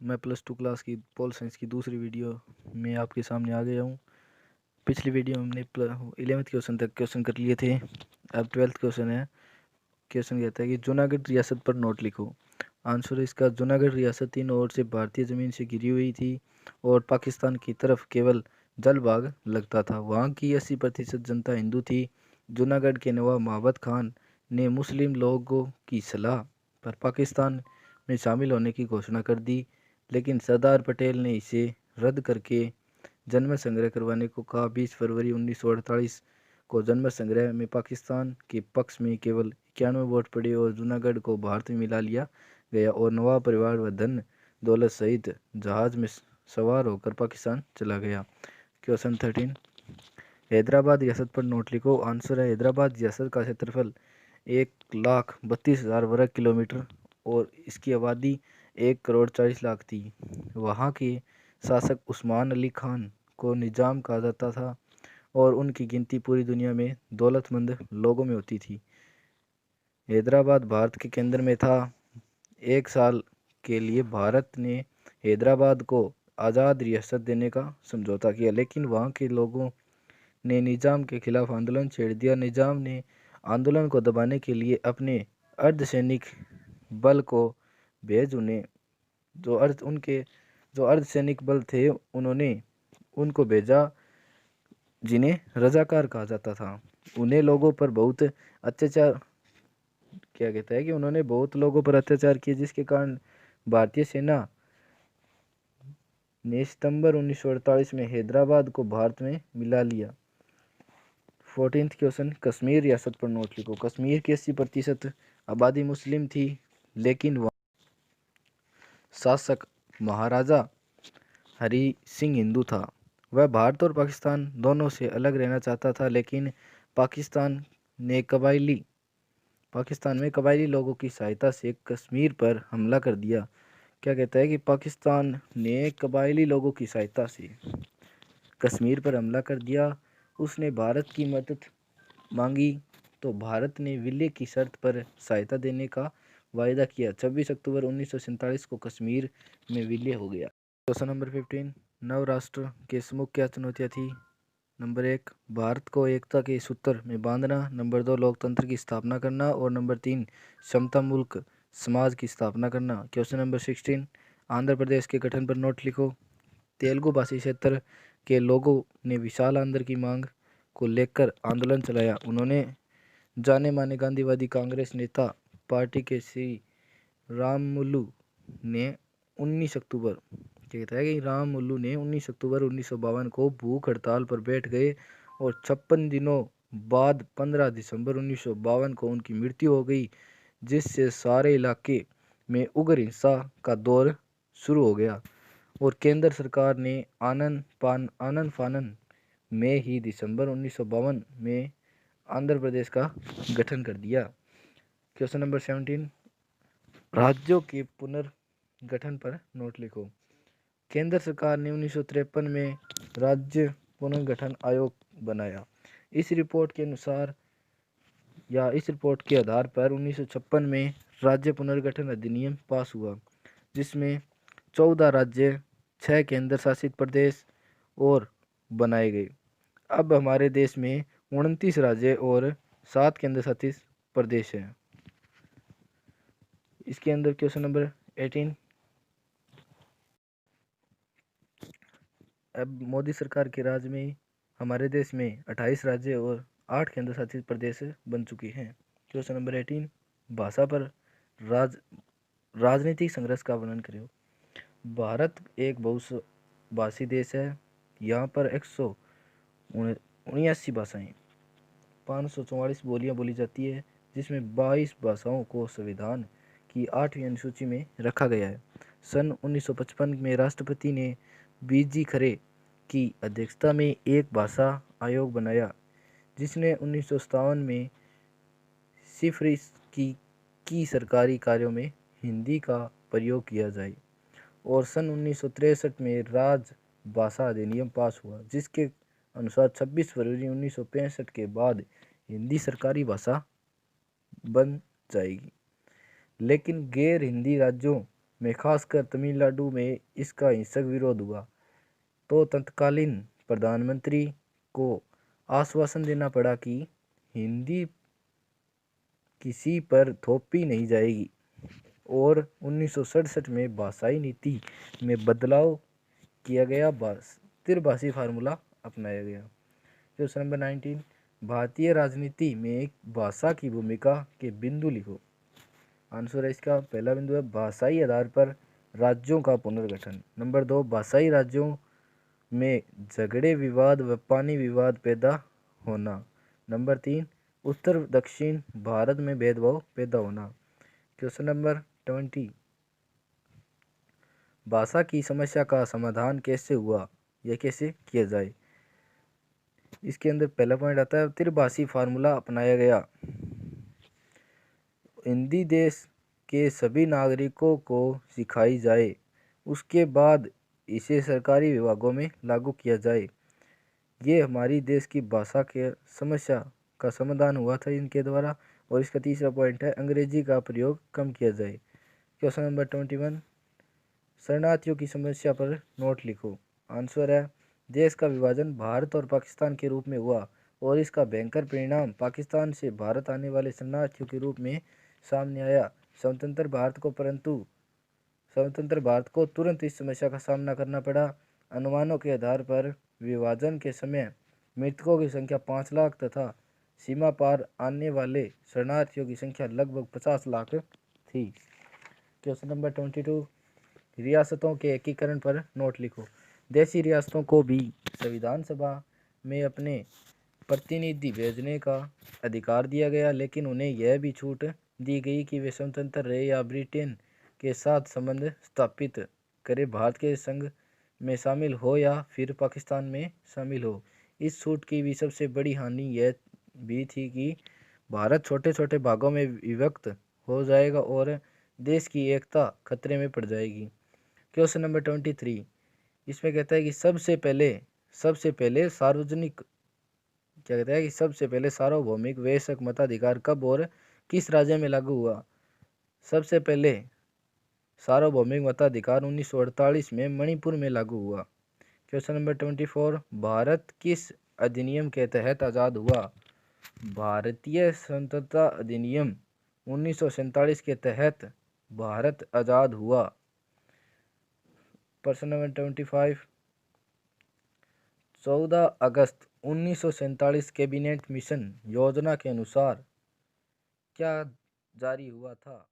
मैं +2 क्लास की pol science की दूसरी वीडियो में आपके सामने आ गया हूँ। पिछली वीडियो में हमने 11th क्वेश्चन तक क्वेश्चन कर लिए थे। अब 12th क्वेश्चन है। क्वेश्चन कहता है कि जूनागढ़ रियासत पर नोट लिखो। आंसर है इसका, जूनागढ़ रियासत तीनों ओर से भारतीय ज़मीन से घिरी हुई थी और पाकिस्तान की तरफ केवल जल भाग लगता था। वहाँ की 80% जनता हिंदू थी। जूनागढ़ के नवाब महाबत खान ने मुस्लिम लोगों की सलाह पर पाकिस्तान में शामिल होने की घोषणा कर दी, लेकिन सरदार पटेल ने इसे रद्द करके जन्म संग्रह करवाने को कहा। 20 फरवरी 1948 को जन्म संग्रह में पाकिस्तान के पक्ष में केवल 91 वोट पड़े और जूनागढ़ को भारत में मिला लिया गया और नवाब परिवार व धन दौलत सहित जहाज में सवार होकर पाकिस्तान चला गया। क्वेश्चन 13, हैदराबाद रियासत पर नोट लिखो। आंसर है, हैदराबाद रियासत का क्षेत्रफल 1,32,000 वर्ग किलोमीटर और इसकी आबादी 1,40,00,000 थी। वहाँ के शासक उस्मान अली खान को निजाम कहा जाता था और उनकी गिनती पूरी दुनिया में दौलतमंद लोगों में होती थी। हैदराबाद भारत के केंद्र में था। 1 साल के लिए भारत ने हैदराबाद को आज़ाद रियासत देने का समझौता किया, लेकिन वहाँ के लोगों ने निजाम के खिलाफ आंदोलन छेड़ दिया। निजाम ने आंदोलन को दबाने के लिए अपने अर्धसैनिक बल को भेज उन्हें जो अर्धसैनिक बल थे उन्होंने उनको भेजा जिन्हें रजाकार कहा जाता था। उन्हें लोगों पर बहुत अत्याचार क्या कहता है कि उन्होंने बहुत लोगों पर अत्याचार किए, जिसके कारण भारतीय सेना ने सितंबर 1948 में हैदराबाद को भारत में मिला लिया। 14th क्वेश्चन, कश्मीर रियासत पर नोट लिखो। कश्मीर की 80% आबादी मुस्लिम थी, लेकिन वहाँ शासक महाराजा हरि सिंह हिंदू था। वह भारत और पाकिस्तान दोनों से अलग रहना चाहता था, लेकिन पाकिस्तान में कबायली लोगों की सहायता से कश्मीर पर हमला कर दिया। क्या कहता है कि पाकिस्तान ने कबायली लोगों की सहायता से कश्मीर पर हमला कर दिया। उसने भारत की मदद मांगी तो भारत ने विलय की शर्त पर सहायता देने का वायदा किया। 26 अक्टूबर 1947 को कश्मीर में विलय हो गया। क्वेश्चन नंबर 15, नव राष्ट्र के सम्मुख क्या चुनौतियाँ थी। नंबर 1, भारत को एकता के सूत्र में बांधना। नंबर 2, लोकतंत्र की स्थापना करना और नंबर 3, समता मुल्क समाज की स्थापना करना। क्वेश्चन नंबर 16, आंध्र प्रदेश के गठन पर नोट लिखो। तेलुगु भाषी क्षेत्र के लोगों ने विशाल आंध्र की मांग को लेकर आंदोलन चलाया। उन्होंने जाने माने गांधीवादी कांग्रेस नेता पार्टी के श्री राममुलु ने 19 अक्टूबर कहता है कि राममुलु ने 19 अक्टूबर 1952 को भूख हड़ताल पर बैठ गए और 56 दिनों बाद 15 दिसंबर 1952 को उनकी मृत्यु हो गई, जिससे सारे इलाके में उग्र हिंसा का दौर शुरू हो गया और केंद्र सरकार ने आनन फानन में ही दिसंबर 1952 में आंध्र प्रदेश का गठन कर दिया। क्वेश्चन नंबर 17, राज्यों के पुनर्गठन पर नोट लिखो। केंद्र सरकार ने 1953 में राज्य पुनर्गठन आयोग बनाया। इस रिपोर्ट के आधार पर 1956 में राज्य पुनर्गठन अधिनियम पास हुआ, जिसमें 14 राज्य, 6 केंद्र शासित प्रदेश और बनाए गए। अब हमारे देश में 29 राज्य और 7 केंद्र शासित प्रदेश हैं। इसके अंदर क्वेश्चन नंबर 18, अब मोदी सरकार के राज में हमारे देश में 28 राज्य और 8 केंद्र शासित प्रदेश बन चुके हैं। क्वेश्चन नंबर 18, भाषा पर राजनीतिक संघर्ष का वर्णन करें। भारत एक बहुभाषी देश है। यहाँ पर 179 भाषाएं, 544 बोलियां बोली जाती है, जिसमें 22 भाषाओं को संविधान की 8वीं अनुसूची में रखा गया है। सन 1955 में राष्ट्रपति ने बीजी खरे की अध्यक्षता में एक भाषा आयोग बनाया, जिसने 1957 में सिफारिश की सरकारी कार्यों में हिंदी का प्रयोग किया जाए और सन 1963 में राजभाषा अधिनियम पास हुआ, जिसके अनुसार 26 फरवरी 1965 के बाद हिंदी सरकारी भाषा बन जाएगी। लेकिन गैर हिंदी राज्यों में खासकर तमिलनाडु में इसका हिंसक विरोध हुआ, तो तत्कालीन प्रधानमंत्री को आश्वासन देना पड़ा कि हिंदी किसी पर थोपी नहीं जाएगी, और 1967 में भाषाई नीति में बदलाव किया गया, त्रिभाषी फार्मूला अपनाया गया। क्वेश्चन नंबर 19, भारतीय राजनीति में एक भाषा की भूमिका के बिंदु लिखो। आंसर है इसका पहला बिंदु है भाषाई आधार पर राज्यों का पुनर्गठन। नंबर 2, भाषाई राज्यों में झगड़े विवाद व पानी विवाद पैदा होना। नंबर 3, उत्तर दक्षिण भारत में भेदभाव पैदा होना। क्वेश्चन नंबर 20, भाषा की समस्या का समाधान कैसे हुआ या कैसे किया जाए। इसके अंदर पहला पॉइंट आता है त्रिभाषी फार्मूला अपनाया गया। हिंदी देश के सभी नागरिकों को सिखाई जाए, उसके बाद इसे सरकारी विभागों में लागू किया जाए। ये हमारी देश की भाषा के समस्या का समाधान हुआ था इनके द्वारा। और इसका तीसरा पॉइंट है अंग्रेजी का प्रयोग कम किया जाए। क्वेश्चन नंबर 21, शरणार्थियों की समस्या पर नोट लिखो। आंसर है देश का विभाजन भारत और पाकिस्तान के रूप में हुआ, और इसका भयंकर परिणाम पाकिस्तान से भारत आने वाले शरणार्थियों के रूप में सामने आया। स्वतंत्र भारत को तुरंत इस समस्या का सामना करना पड़ा। अनुमानों के आधार पर विभाजन के समय मृतकों की संख्या 5 लाख तथा सीमा पार आने वाले शरणार्थियों की संख्या लगभग 50 लाख थी। क्वेश्चन नंबर 22, रियासतों के एकीकरण पर नोट लिखो। देशी रियासतों को भी संविधान सभा में अपने प्रतिनिधि भेजने का अधिकार दिया गया, लेकिन उन्हें यह भी छूट दी गई कि वे स्वतंत्र रहे या ब्रिटेन के साथ संबंध स्थापित करें, भारत के संघ में शामिल हो या फिर पाकिस्तान में शामिल हो। इस छूट की भी सबसे बड़ी हानि यह भी थी कि भारत छोटे छोटे भागों में विभक्त हो जाएगा और देश की एकता खतरे में पड़ जाएगी। क्वेश्चन नंबर 23, इसमें कहता है कि सबसे पहले सार्वभौमिक वयस्क मताधिकार कब और किस राज्य में लागू हुआ। सबसे पहले सार्वभौमिक मताधिकार 1948 में मणिपुर में लागू हुआ। क्वेश्चन नंबर 24, भारत किस अधिनियम के तहत आज़ाद हुआ। भारतीय स्वतंत्रता अधिनियम 1947 के तहत भारत आज़ाद हुआ। प्रश्न नंबर 25, 14 अगस्त 1947 कैबिनेट मिशन योजना के अनुसार क्या जारी हुआ था।